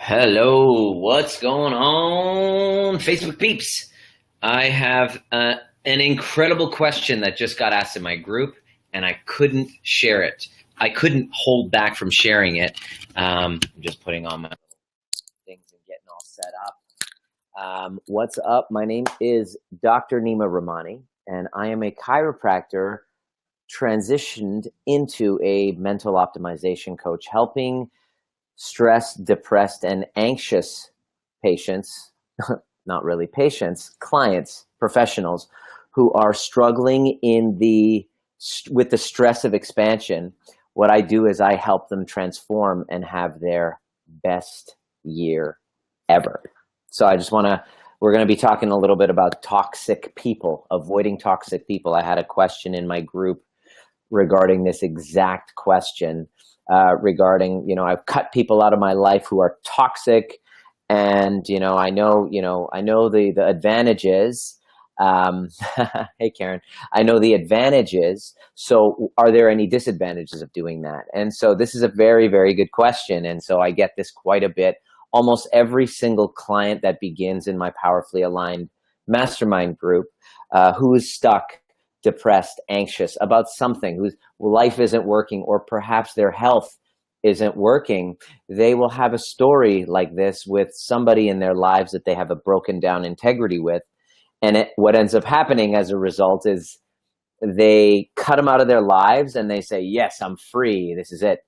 Hello, what's going on, Facebook peeps? I have an incredible question that just got asked in my group, and I couldn't share it. I couldn't hold back from sharing it. I'm just putting on my things and getting all set up. What's up? My name is Dr.Nima Rahmany, and I am a chiropractor transitioned into a mental optimization coach, helping stressed, depressed, and anxious patients, not really patients, clients, professionals who are struggling with the stress of expansion. What I do is I help them transform and have their best year ever. So we're going to be talking a little bit about toxic people, avoiding toxic people. I had a question in my group regarding this exact question. Regarding, I've cut people out of my life who are toxic, and I know the advantages. Hey Karen, I know the advantages. So are there any disadvantages of doing that? And so this is a very, very good question. And so I get this quite a bit. Almost every single client that begins in my Powerfully Aligned mastermind group who is stuck, depressed, anxious about something, whose life isn't working, or perhaps their health isn't working, they will have a story like this with somebody in their lives that they have a broken down integrity with. And what ends up happening as a result is they cut them out of their lives and they say, yes, I'm free. This is it.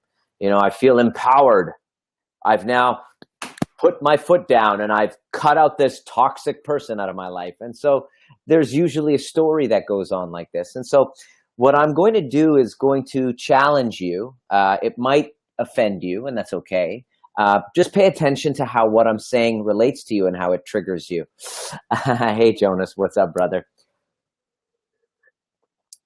I feel empowered. I've now put my foot down and I've cut out this toxic person out of my life. And so there's usually a story that goes on like this. And so what I'm going to do is going to challenge you. It might offend you, and that's okay. Just pay attention to how what I'm saying relates to you and how it triggers you. Hey, Jonas, what's up, brother?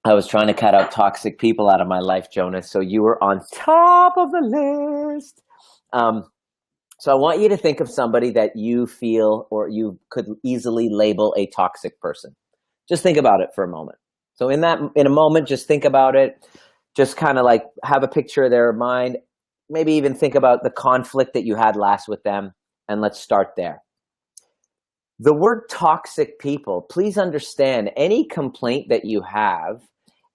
I was trying to cut out toxic people out of my life, Jonas, so you were on top of the list. So I want you to think of somebody that you feel or you could easily label a toxic person. Just think about it for a moment. So in a moment, just think about it. Just kind of like have a picture of their mind. Maybe even think about the conflict that you had last with them. And let's start there. The word toxic people, please understand any complaint that you have,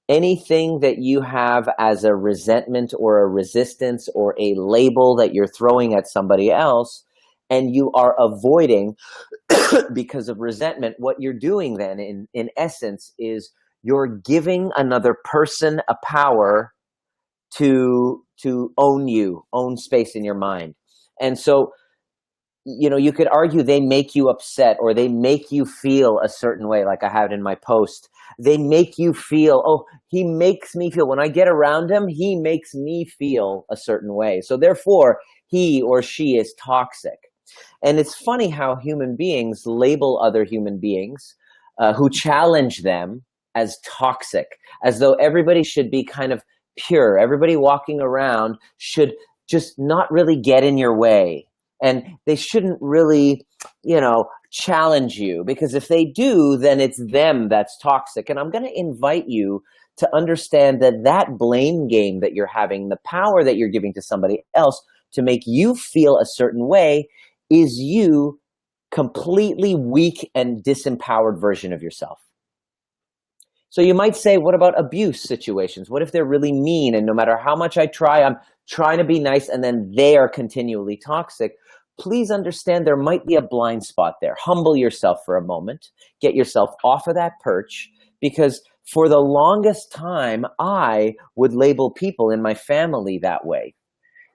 anything that you have as a resentment or a resistance or a label that you're throwing at somebody else, and you are avoiding because of resentment, what you're doing then in essence is you're giving another person a power to own space in your mind. And so you could argue they make you upset or they make you feel a certain way, like I had in my post. They make you feel, oh, he makes me feel, when I get around him, he makes me feel a certain way. So therefore, he or she is toxic. And it's funny how human beings label other human beings who challenge them as toxic, as though everybody should be kind of pure. Everybody walking around should just not really get in your way. And they shouldn't really, challenge you, because if they do, then it's them that's toxic. And I'm going to invite you to understand that blame game that you're having, the power that you're giving to somebody else to make you feel a certain way, is you completely weak and disempowered version of yourself. So you might say, what about abuse situations? What if they're really mean and no matter how much I try, I'm trying to be nice and then they are continually toxic? Please understand there might be a blind spot there. Humble yourself for a moment. Get yourself off of that perch, because for the longest time, I would label people in my family that way.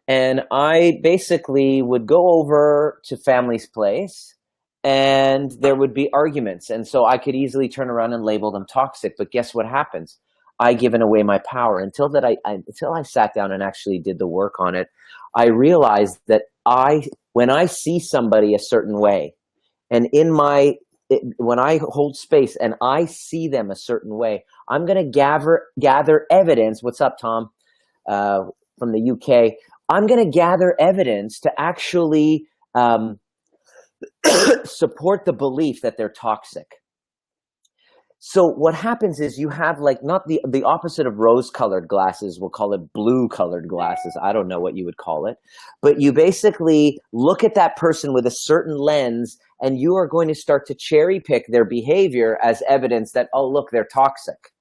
And I basically would go over to family's place and there would be arguments. And so I could easily turn around and label them toxic. But guess what happens? I given away my power. Until I sat down and actually did the work on it, I realized that when I see somebody a certain way, and when I hold space and I see them a certain way, I'm going to gather evidence. What's up, Tom, from the UK? I'm going to gather evidence to actually support the belief that they're toxic. So what happens is you have like not the opposite of rose-colored glasses. We'll call it blue-colored glasses. I don't know what you would call it. But you basically look at that person with a certain lens, and you are going to start to cherry pick their behavior as evidence that, oh, look, they're toxic.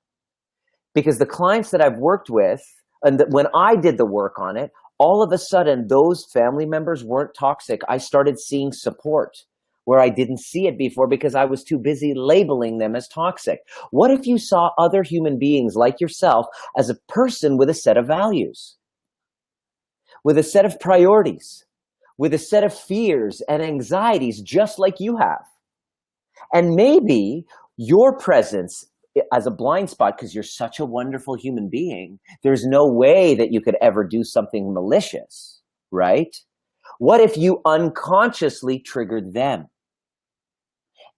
Because the clients that I've worked with, and when I did the work on it, all of a sudden those family members weren't toxic. I started seeing support where I didn't see it before because I was too busy labeling them as toxic. What if you saw other human beings like yourself as a person with a set of values, with a set of priorities, with a set of fears and anxieties just like you have? And maybe your presence as a blind spot, because you're such a wonderful human being, there's no way that you could ever do something malicious, right? What if you unconsciously triggered them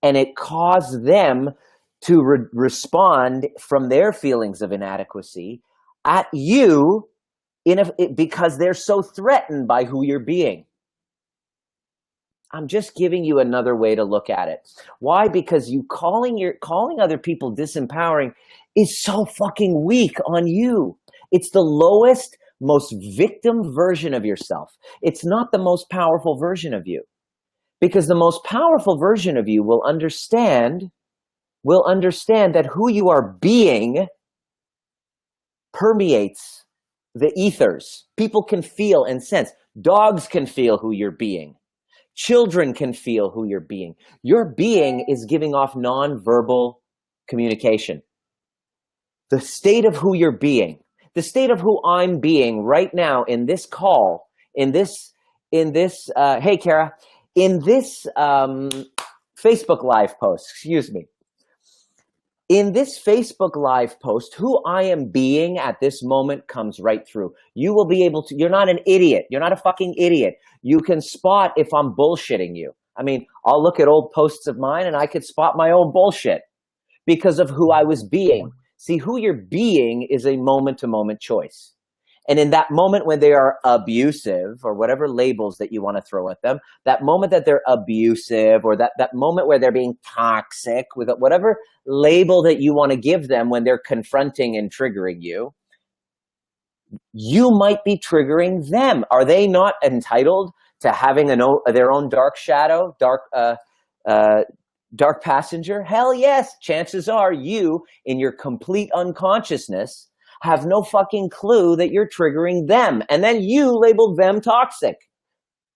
and it caused them to respond from their feelings of inadequacy at you because they're so threatened by who you're being? I'm just giving you another way to look at it. Why? Because you calling other people disempowering is so fucking weak on you. It's the lowest, most victim version of yourself. It's not the most powerful version of you. Because the most powerful version of you will understand that who you are being permeates the ethers. People can feel and sense. Dogs can feel who you're being. Children can feel who you're being. Your being is giving off nonverbal communication. The state of who you're being, the state of who I'm being right now in this call, hey Kara, in this Facebook Live post, excuse me. In this Facebook Live post, who I am being at this moment comes right through. You will be able to, you're not an idiot. You're not a fucking idiot. You can spot if I'm bullshitting you. I mean, I'll look at old posts of mine and I could spot my own bullshit because of who I was being. See, who you're being is a moment-to-moment choice. And in that moment when they are abusive, or whatever labels that you want to throw at them, that moment that they're abusive, or that moment where they're being toxic, with whatever label that you want to give them when they're confronting and triggering you, you might be triggering them. Are they not entitled to having their own dark shadow, dark passenger? Hell yes. Chances are you, in your complete unconsciousness, have no fucking clue that you're triggering them. And then you label them toxic.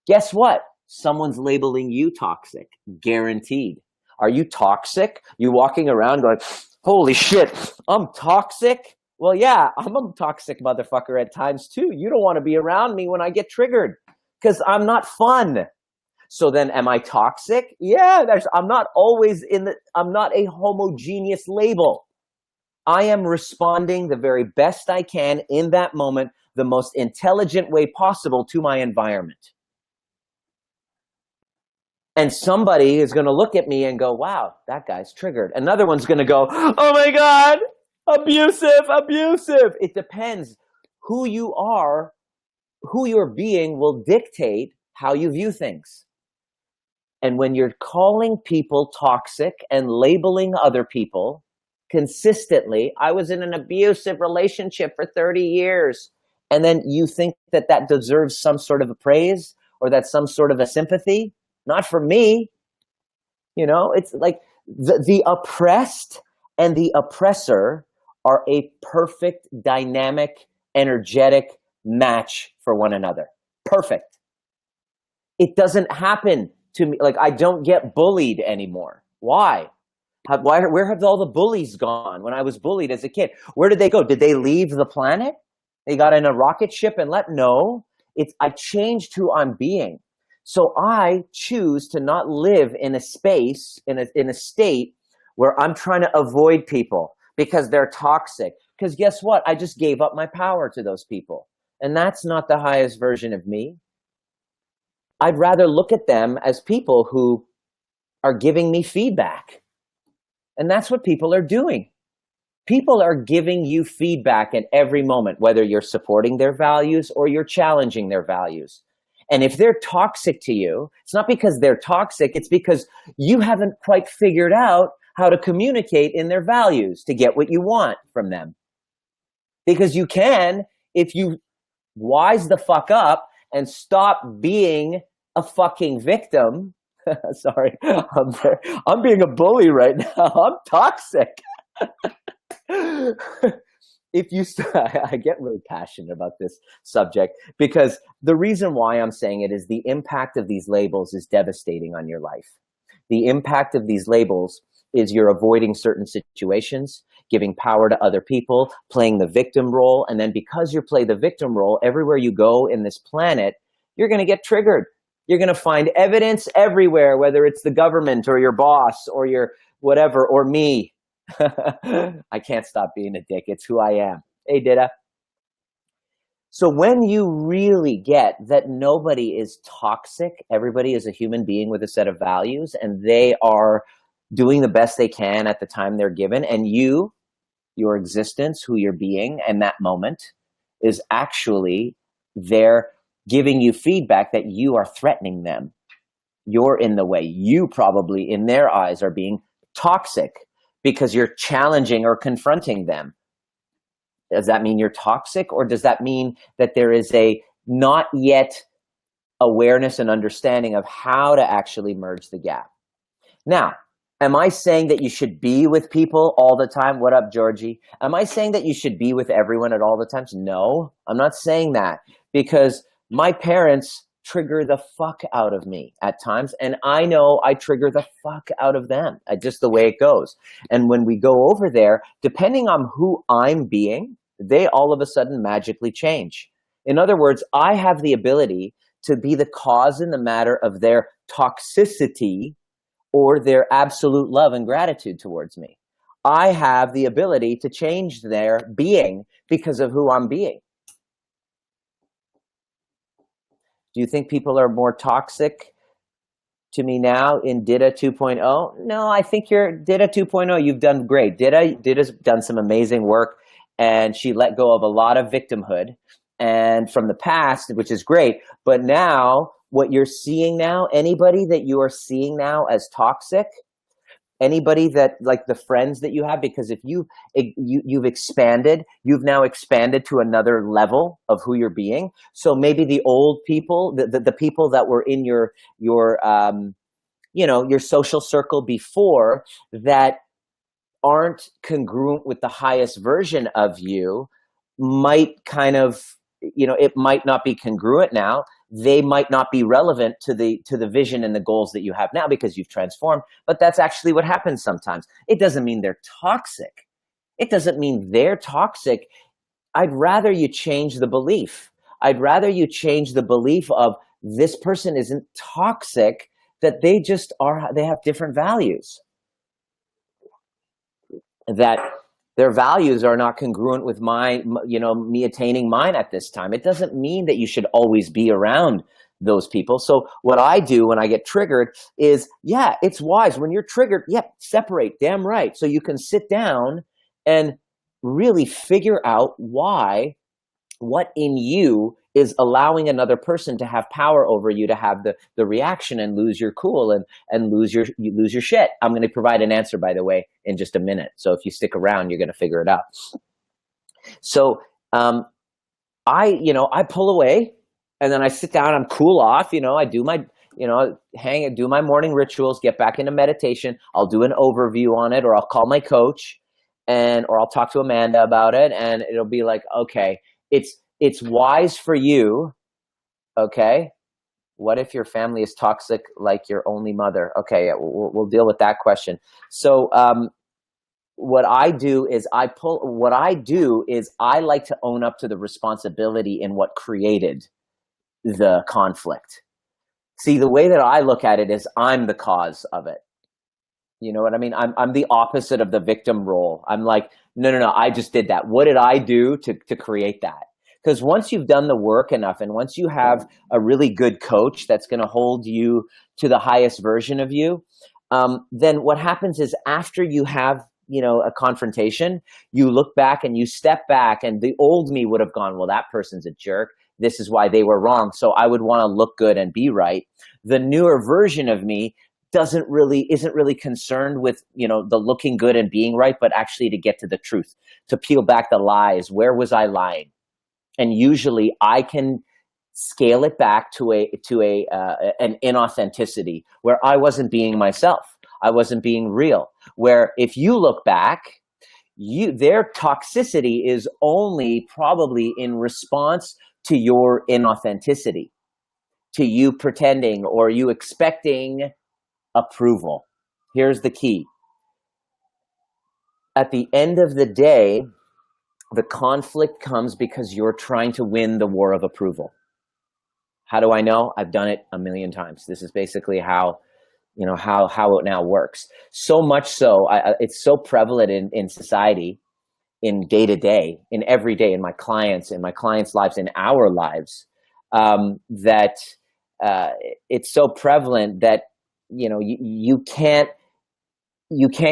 Guess what? Someone's labeling you toxic. Guaranteed. Are you toxic? You walking around going, holy shit, I'm toxic? Well, yeah, I'm a toxic motherfucker at times too. You don't want to be around me when I get triggered because I'm not fun. So then am I toxic? Yeah, I'm not a homogeneous label. I am responding the very best I can in that moment, the most intelligent way possible to my environment. And somebody is going to look at me and go, wow, that guy's triggered. Another one's going to go, oh my God, abusive, abusive. It depends. Who you are, who you're being will dictate how you view things. And when you're calling people toxic and labeling other people consistently, I was in an abusive relationship for 30 years, and then you think that deserves some sort of a praise or that's some sort of a sympathy. Not for me. You know, it's like the oppressed and the oppressor are a perfect, dynamic, energetic match for one another. Perfect. It doesn't happen to me. Like, I don't get bullied anymore. Why? Where have all the bullies gone when I was bullied as a kid? Where did they go? Did they leave the planet? They got in a rocket ship and left? No. I changed who I'm being. So I choose to not live in a space, in a state where I'm trying to avoid people because they're toxic. Because guess what? I just gave up my power to those people. And that's not the highest version of me. I'd rather look at them as people who are giving me feedback. And that's what people are doing. People are giving you feedback at every moment, whether you're supporting their values or you're challenging their values. And if they're toxic to you, it's not because they're toxic, it's because you haven't quite figured out how to communicate in their values to get what you want from them. Because you can, if you wise the fuck up and stop being a fucking victim. Sorry, I'm being a bully right now. I'm toxic. If you, I get really passionate about this subject because the reason why I'm saying it is the impact of these labels is devastating on your life. The impact of these labels is you're avoiding certain situations, giving power to other people, playing the victim role. And then because you play the victim role, everywhere you go in this planet, you're going to get triggered. You're going to find evidence everywhere, whether it's the government or your boss or your whatever, or me. I can't stop being a dick. It's who I am. Hey, Dida. So when you really get that nobody is toxic, everybody is a human being with a set of values, and they are doing the best they can at the time they're given, and you, your existence, who you're being, and that moment is actually there giving you feedback that you are threatening them. You're in the way. You probably, in their eyes, are being toxic because you're challenging or confronting them. Does that mean you're toxic, or does that mean that there is a not yet awareness and understanding of how to actually merge the gap? Now, am I saying that you should be with people all the time? What up, Georgie? Am I saying that you should be with everyone at all the times? No, I'm not saying that, because my parents trigger the fuck out of me at times, and I know I trigger the fuck out of them. Just the way it goes. And when we go over there, depending on who I'm being, they all of a sudden magically change. In other words, I have the ability to be the cause in the matter of their toxicity or their absolute love and gratitude towards me. I have the ability to change their being because of who I'm being. Do you think people are more toxic to me now in Dida 2.0? No, I think you're Dida 2.0. You've done great. Dida's done some amazing work, and she let go of a lot of victimhood and from the past, which is great. But now, what you're seeing now, anybody that you are seeing now as toxic, anybody that, like the friends that you have, because if you've expanded, you've now expanded to another level of who you're being. So maybe the old people, the people that were in your social circle before that aren't congruent with the highest version of you might kind of, it might not be congruent now. They might not be relevant to the vision and the goals that you have now because you've transformed, but that's actually what happens sometimes. It doesn't mean they're toxic. It doesn't mean they're toxic. I'd rather you change the belief. I'd rather you change the belief of this person isn't toxic, that they just are, they have different values. That their values are not congruent with me attaining mine at this time. It doesn't mean that you should always be around those people. So what I do when I get triggered is, yeah, it's wise. When you're triggered, separate, damn right. So you can sit down and really figure out what in you is allowing another person to have power over you, to have the reaction and lose your cool and lose your shit. I'm going to provide an answer, by the way, in just a minute. So if you stick around, you're going to figure it out. So I pull away and then I sit down, I'm cool off, I do my, do my morning rituals, get back into meditation. I'll do an overview on it, or I'll call my coach or I'll talk to Amanda about it, and it'll be like, okay, it's wise for you, okay? What if your family is toxic like your only mother? Okay, we'll deal with that question. So what I do is I like to own up to the responsibility in what created the conflict. See, the way that I look at it is I'm the cause of it. You know what I mean? I'm the opposite of the victim role. I'm like, no, I just did that. What did I do to create that? Because once you've done the work enough, and once you have a really good coach that's going to hold you to the highest version of you, then what happens is after you have, a confrontation, you look back and you step back, and the old me would have gone, well, that person's a jerk. This is why they were wrong. So I would want to look good and be right. The newer version of me isn't really concerned with, the looking good and being right, but actually to get to the truth, to peel back the lies. Where was I lying? And usually I can scale it back to an inauthenticity where I wasn't being myself. I wasn't being real. Where if you look back, their toxicity is only probably in response to your inauthenticity, to you pretending or you expecting approval. Here's the key. At the end of the day, the conflict comes because you're trying to win the war of approval. How do I know? I've done it a million times. This is basically how it now works. So much so, it's so prevalent in society, in day to day, in every day, in my clients' lives, in our lives, that it's so prevalent that you can't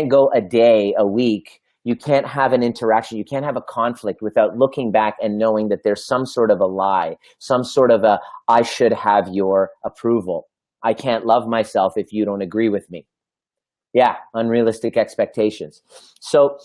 go a day, a week. You can't have an interaction. You can't have a conflict without looking back and knowing that there's some sort of a lie, some sort of I should have your approval. I can't love myself if you don't agree with me. Yeah, unrealistic expectations. So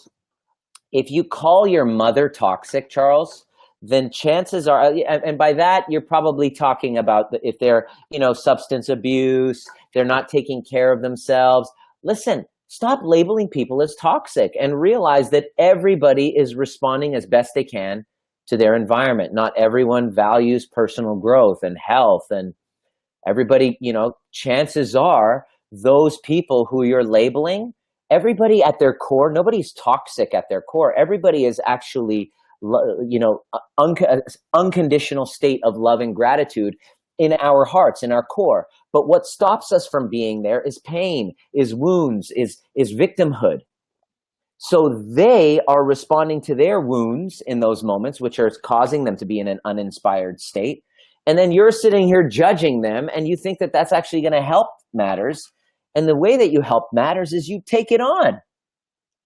if you call your mother toxic, Charles, then chances are, and by that, you're probably talking about if they're, substance abuse, they're not taking care of themselves. Listen, stop labeling people as toxic and realize that everybody is responding as best they can to their environment. Not everyone values personal growth and health, and everybody, chances are those people who you're labeling, everybody at their core, nobody's toxic at their core. Everybody is actually, unconditional state of love and gratitude in our hearts, in our core. But what stops us from being there is pain, is wounds, is victimhood. So they are responding to their wounds in those moments, which are causing them to be in an uninspired state. And then you're sitting here judging them, and you think that that's actually going to help matters. And the way that you help matters is you take it on.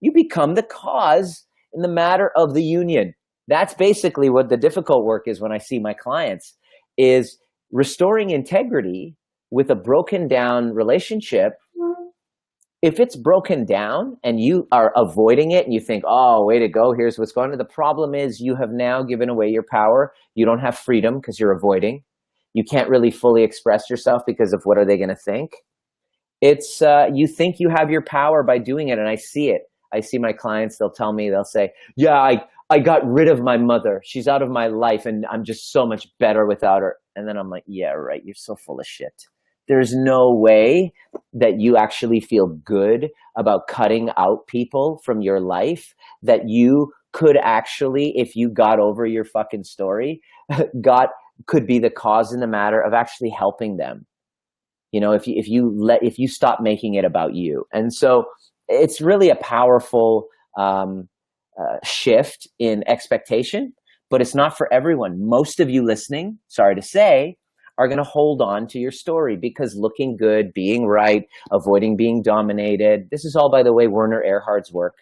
You become the cause in the matter of the union. That's basically what the difficult work is when I see my clients, is restoring integrity with a broken down relationship. If it's broken down and you are avoiding it and you think, oh, way to go, here's what's going on. The problem is you have now given away your power. You don't have freedom because you're avoiding. You can't really fully express yourself because of what are they going to think. It's you think you have your power by doing it, and I see it. I see my clients, they'll say, yeah, I got rid of my mother. She's out of my life and I'm just so much better without her. And then I'm like, yeah, right. You're so full of shit. There's no way that you actually feel good about cutting out people from your life, that you could actually, if you got over your fucking story, could be the cause in the matter of actually helping them. If you stop making it about you. And so it's really a powerful shift in expectation, but it's not for everyone. Most of you listening, sorry to say, are going to hold on to your story because looking good, being right, avoiding being dominated. This is all, by the way, Werner Erhard's work.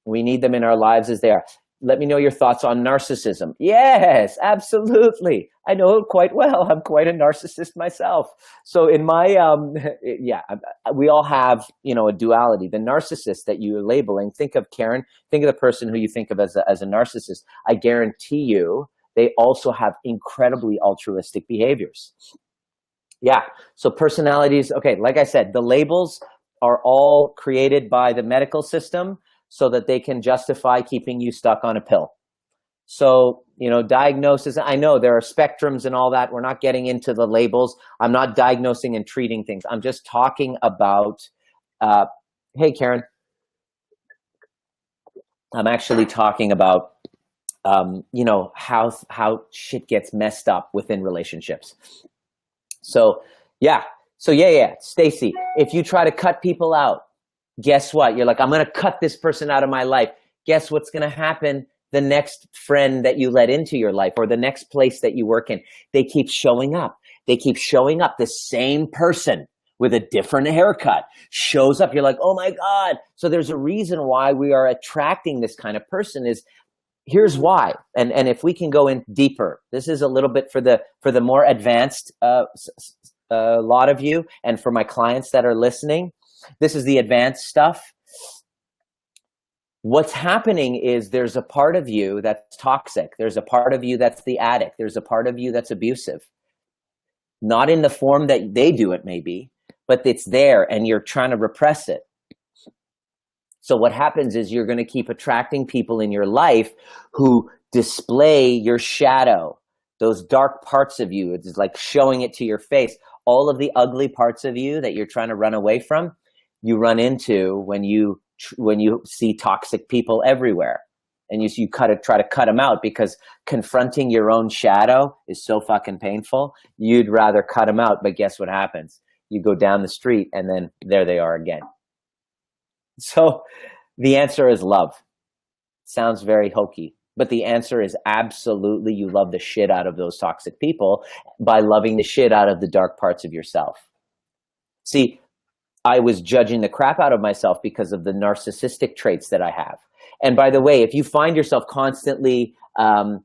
We need them in our lives as they are. Let me know your thoughts on narcissism. Yes, absolutely. I know it quite well. I'm quite a narcissist myself. So in my, we all have, a duality. The narcissist that you're labeling, think of Karen, think of the person who you think of as a narcissist. I guarantee you, they also have incredibly altruistic behaviors. Yeah, so personalities, okay, like I said, the labels are all created by the medical system so that they can justify keeping you stuck on a pill. So, diagnosis, I know there are spectrums and all that. We're not getting into the labels. I'm not diagnosing and treating things. I'm just talking about, hey, Karen, I'm actually talking about, how shit gets messed up within relationships. So, yeah. Stacy, if you try to cut people out, guess what? You're like, I'm going to cut this person out of my life. Guess what's going to happen? The next friend that you let into your life or the next place that you work in, they keep showing up. They keep showing up. The same person with a different haircut shows up. You're like, oh my God. So there's a reason why we are attracting this kind of person. Here's why. And if we can go in deeper, this is a little bit for the more advanced a lot of you, and for my clients that are listening, this is the advanced stuff. What's happening is there's a part of you that's toxic. There's a part of you that's the addict. There's a part of you that's abusive. Not in the form that they do it maybe, but it's there and you're trying to repress it. So what happens is you're going to keep attracting people in your life who display your shadow, those dark parts of you. It's like showing it to your face. All of the ugly parts of you that you're trying to run away from, you run into when you see toxic people everywhere. And you try to cut them out, because confronting your own shadow is so fucking painful. You'd rather cut them out, but guess what happens? You go down the street and then there they are again. So the answer is love. Sounds very hokey, but the answer is absolutely you love the shit out of those toxic people by loving the shit out of the dark parts of yourself. See, I was judging the crap out of myself because of the narcissistic traits that I have. And by the way, if you find yourself constantly attracting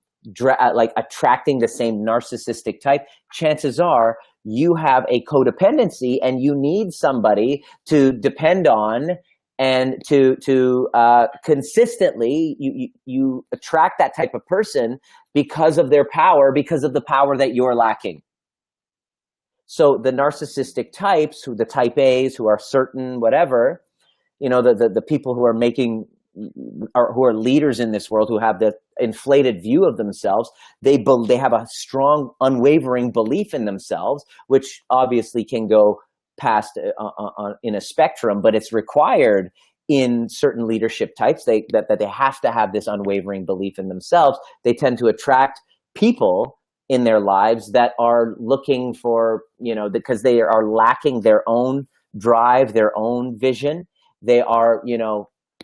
the same narcissistic type, chances are you have a codependency and you need somebody to depend on, and to consistently, you attract that type of person because of their power, because of the power that you're lacking. So the narcissistic types, the type A's who are certain whatever, the people who are who are leaders in this world, who have the inflated view of themselves, they have a strong, unwavering belief in themselves, which obviously can go past in a spectrum, but it's required in certain leadership types that they have to have this unwavering belief in themselves. They tend to attract people in their lives that are looking for, because they are lacking their own drive, their own vision. They are,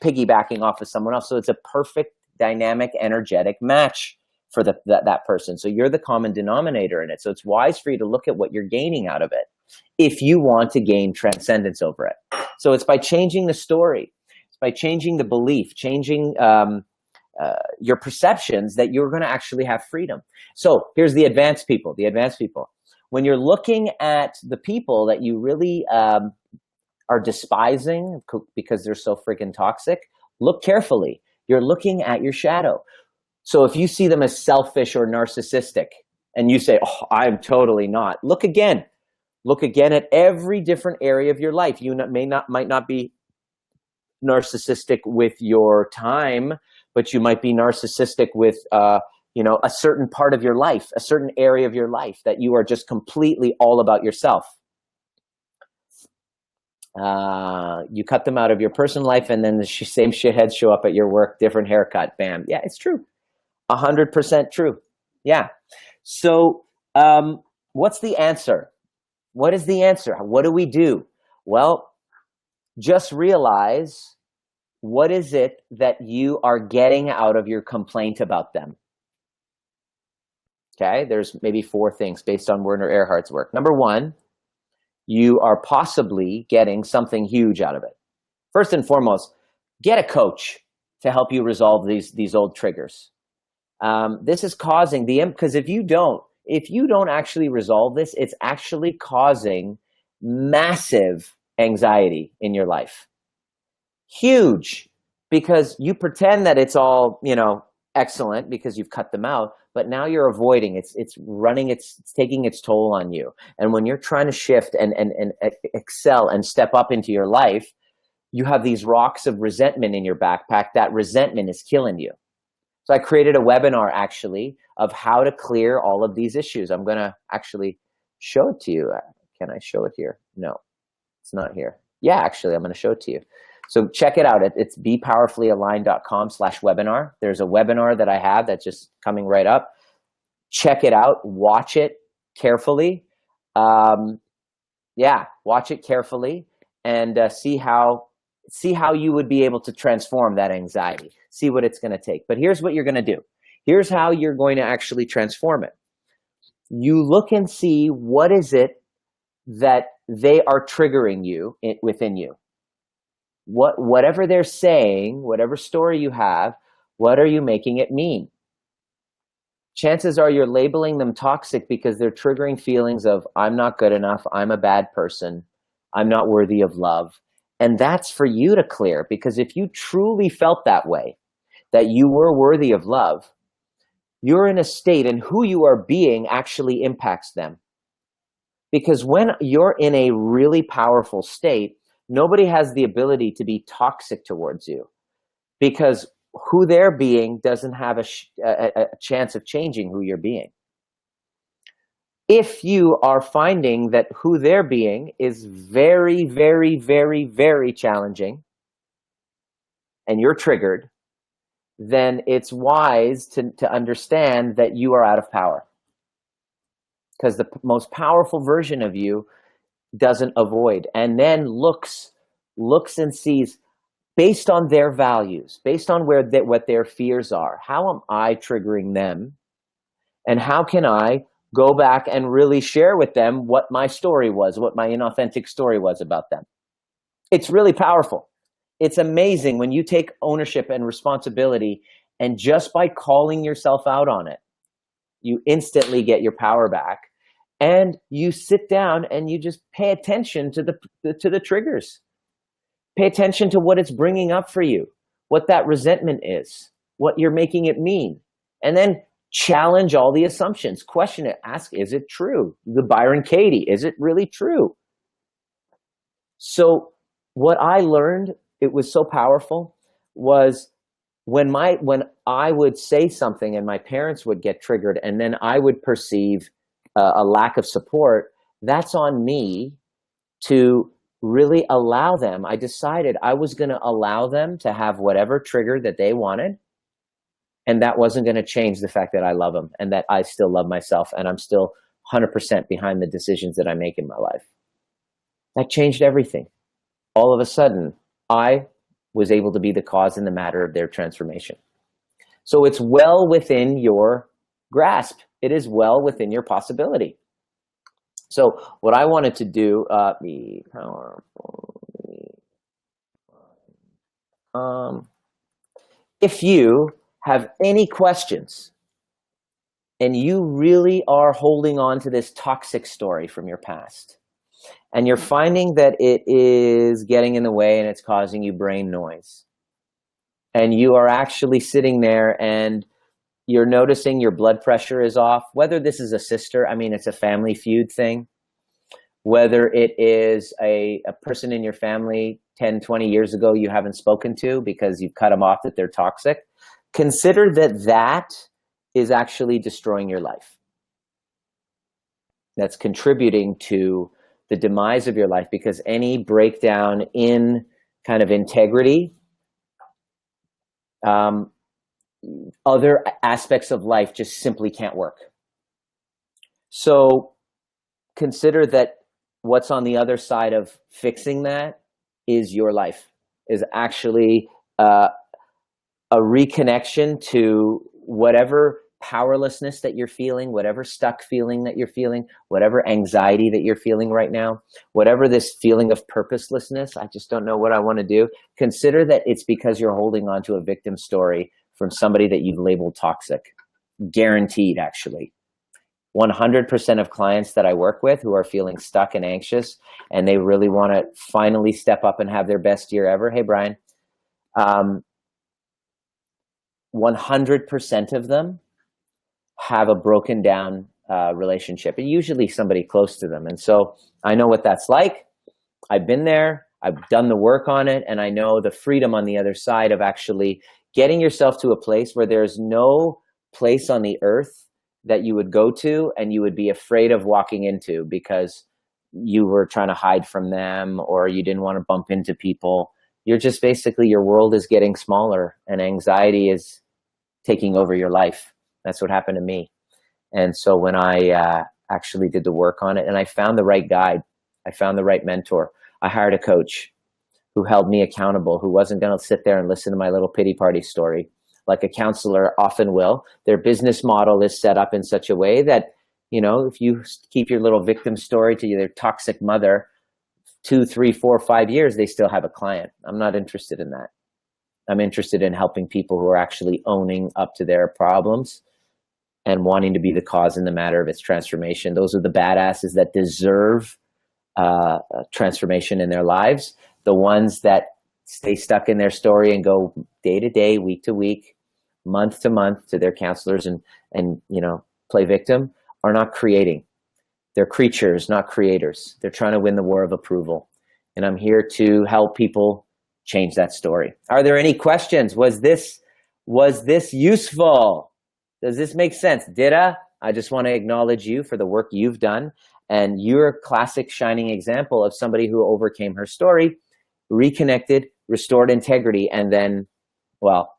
piggybacking off of someone else. So it's a perfect dynamic, energetic match for that person. So you're the common denominator in it. So it's wise for you to look at what you're gaining out of it if you want to gain transcendence over it. So it's by changing the story. It's by changing the belief, changing your perceptions, that you're going to actually have freedom. So here's the advanced people. The advanced people. When you're looking at the people that you really are despising because they're so freaking toxic, look carefully. You're looking at your shadow. So if you see them as selfish or narcissistic and you say, oh, I'm totally not, look again. Look again at every different area of your life. You might not be narcissistic with your time, but you might be narcissistic with a certain part of your life, a certain area of your life that you are just completely all about yourself. You cut them out of your personal life, and then the same shitheads show up at your work, different haircut, bam. Yeah, it's true. 100% true. Yeah. So what's the answer? What is the answer? What do we do? Well, just realize, what is it that you are getting out of your complaint about them? Okay, there's maybe 4 things based on Werner Erhard's work. Number 1, you are possibly getting something huge out of it. First and foremost, get a coach to help you resolve these old triggers. This is causing because if you don't actually resolve this, it's actually causing massive anxiety in your life. Huge, because you pretend that it's all, excellent because you've cut them out, but now you're avoiding. It's taking its toll on you. And when you're trying to shift and excel and step up into your life, you have these rocks of resentment in your backpack. That resentment is killing you. So I created a webinar actually of how to clear all of these issues. I'm going to actually show it to you. Can I show it here? No, it's not here. Yeah, actually, I'm going to show it to you. So check it out. It's bepowerfullyaligned.com/webinar. There's a webinar that I have that's just coming right up. Check it out. Watch it carefully. Watch it carefully and see how you would be able to transform that anxiety. See what it's going to take. But here's what you're going to do. Here's how you're going to actually transform it. You look and see, what is it that they are triggering you within you. Whatever they're saying, whatever story you have, what are you making it mean? chances are you're labeling them toxic because they're triggering feelings of, I'm not good enough, I'm a bad person, I'm not worthy of love. And that's for you to clear, because if you truly felt that way, that you were worthy of love, you're in a state, and who you are being actually impacts them. Because when you're in a really powerful state, nobody has the ability to be toxic towards you, because who they're being doesn't have a chance of changing who you're being. If you are finding that who they're being is very, very, very, very challenging, and you're triggered, then it's wise to understand that you are out of power. Because the most powerful version of you doesn't avoid, and then looks and sees, based on their values, based on what their fears are, how am I triggering them? And how can I go back and really share with them what my story was, what my inauthentic story was about them? It's really powerful. It's amazing when you take ownership and responsibility, and just by calling yourself out on it, you instantly get your power back, and you sit down and you just pay attention to the triggers. Pay attention to what it's bringing up for you, what that resentment is, what you're making it mean, and then challenge all the assumptions. Question it. Ask, is it true? The Byron Katie, is it really true? So what I learned, it was so powerful, was when I would say something and my parents would get triggered, and then I would perceive a lack of support, that's on me to really allow them. I decided I was going to allow them to have whatever trigger that they wanted, and that wasn't going to change the fact that I love them and that I still love myself, and I'm still 100% behind the decisions that I make in my life. That changed everything. All of a sudden, I was able to be the cause and the matter of their transformation. So it's well within your grasp. It is well within your possibility. So what I wanted to do, be powerful. If you have any questions and you really are holding on to this toxic story from your past, and you're finding that it is getting in the way and it's causing you brain noise, and you are actually sitting there and you're noticing your blood pressure is off, whether this is a sister, I mean, it's a family feud thing, whether it is a person in your family 10, 20 years ago you haven't spoken to because you've cut them off, that they're toxic, consider that that is actually destroying your life. That's contributing to the demise of your life, because any breakdown in kind of integrity, other aspects of life just simply can't work. So consider that what's on the other side of fixing that is your life, is actually a reconnection to whatever powerlessness that you're feeling, whatever stuck feeling that you're feeling, whatever anxiety that you're feeling right now, whatever this feeling of purposelessness, I just don't know what I want to do. Consider that it's because you're holding on to a victim story from somebody that you've labeled toxic. Guaranteed, actually. 100% of clients that I work with who are feeling stuck and anxious, and they really want to finally step up and have their best year ever. Hey, Brian. 100% of them have a broken down relationship, and usually somebody close to them. And so I know what that's like. I've been there. I've done the work on it, and I know the freedom on the other side of actually getting yourself to a place where there's no place on the earth that you would go to and you would be afraid of walking into because you were trying to hide from them or you didn't want to bump into people. You're just basically, your world is getting smaller and anxiety is taking over your life. That's what happened to me. And so when I actually did the work on it, and I found the right guide, I found the right mentor, I hired a coach who held me accountable, who wasn't going to sit there and listen to my little pity party story like a counselor often will. Their business model is set up in such a way that, you know, if you keep your little victim story to your toxic mother, 2, 3, 4, 5 years, they still have a client. I'm not interested in that. I'm interested in helping people who are actually owning up to their problems and wanting to be the cause in the matter of its transformation. Those are the badasses that deserve transformation in their lives. The ones that stay stuck in their story and go day to day, week to week, month to month to their counselors and play victim are not creating. They're creatures, not creators. They're trying to win the war of approval. And I'm here to help people change that story. Are there any questions? Was this useful? Does this make sense? I just want to acknowledge you for the work you've done. And you're a classic shining example of somebody who overcame her story, reconnected, restored integrity, and then, well,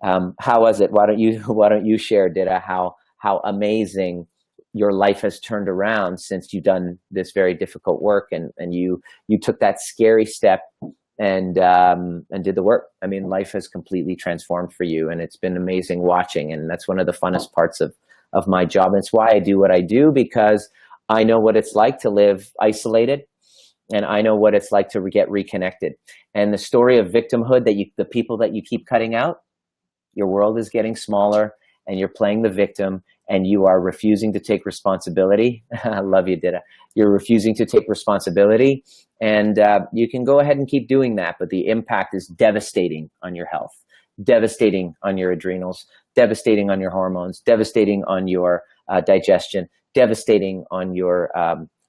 how was it? Why don't you share, Dita, how amazing your life has turned around since you've done this very difficult work, and you took that scary step and did the work. I mean, life has completely transformed for you, and it's been amazing watching. And that's one of the funnest parts of my job. And it's why I do what I do, because I know what it's like to live isolated, and I know what it's like to get reconnected. And the story of victimhood the people that you keep cutting out, your world is getting smaller, and you're playing the victim, and you are refusing to take responsibility. I love you, Dita. You're refusing to take responsibility, and you can go ahead and keep doing that, but the impact is devastating on your health, devastating on your adrenals, devastating on your hormones, devastating on your digestion, devastating on your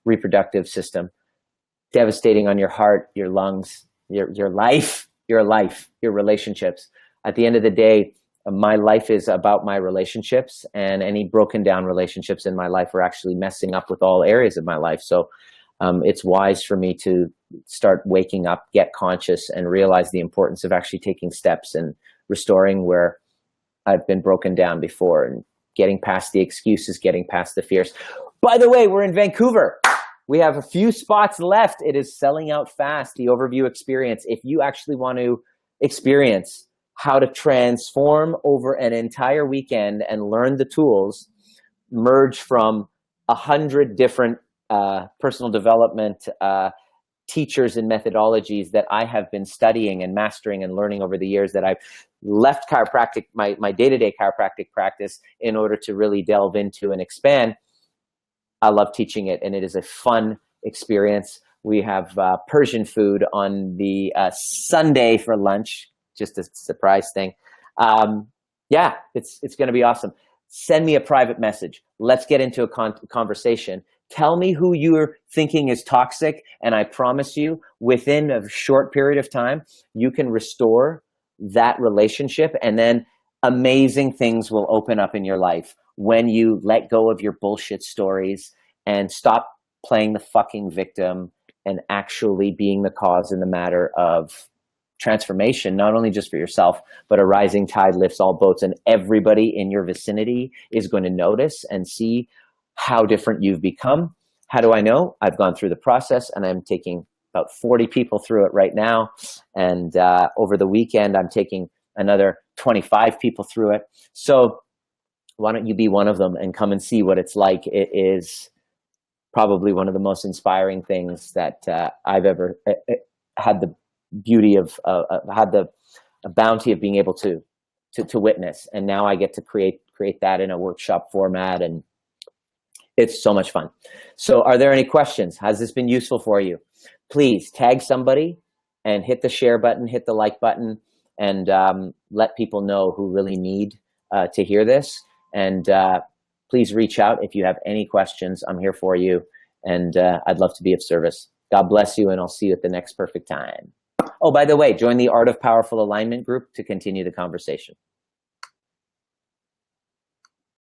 reproductive system, devastating on your heart, your lungs, your life, your relationships. At the end of the day, my life is about my relationships, and any broken down relationships in my life are actually messing up with all areas of my life. So it's wise for me to start waking up, get conscious, and realize the importance of actually taking steps and restoring where I've been broken down before, and getting past the excuses, getting past the fears. By the way, we're in Vancouver. We have a few spots left. It is selling out fast, the overview experience. If you actually want to experience how to transform over an entire weekend and learn the tools, merge from 100 different personal development teachers and methodologies that I have been studying and mastering and learning over the years, that I've left chiropractic, my day-to-day chiropractic practice, in order to really delve into and expand. I love teaching it, and it is a fun experience. We have Persian food on the Sunday for lunch, just a surprise thing. Yeah, it's going to be awesome. Send me a private message. Let's get into a conversation. Tell me who you're thinking is toxic, and I promise you, within a short period of time, you can restore that relationship, and then amazing things will open up in your life when you let go of your bullshit stories and stop playing the fucking victim and actually being the cause in the matter of transformation, not only just for yourself, but a rising tide lifts all boats, and everybody in your vicinity is going to notice and see how different you've become. How do I know? I've gone through the process, and I'm taking about 40 people through it right now. And over the weekend, I'm taking another 25 people through it. So why don't you be one of them and come and see what it's like? It is probably one of the most inspiring things that I've ever had the beauty of, had the bounty of being able to witness. And now I get to create that in a workshop format, and it's so much fun. So are there any questions? Has this been useful for you? Please tag somebody and hit the share button, hit the like button, and let people know who really need to hear this. And please reach out if you have any questions. I'm here for you, and I'd love to be of service. God bless you, and I'll see you at the next perfect time. Oh, by the way, join the Art of Powerful Alignment group to continue the conversation.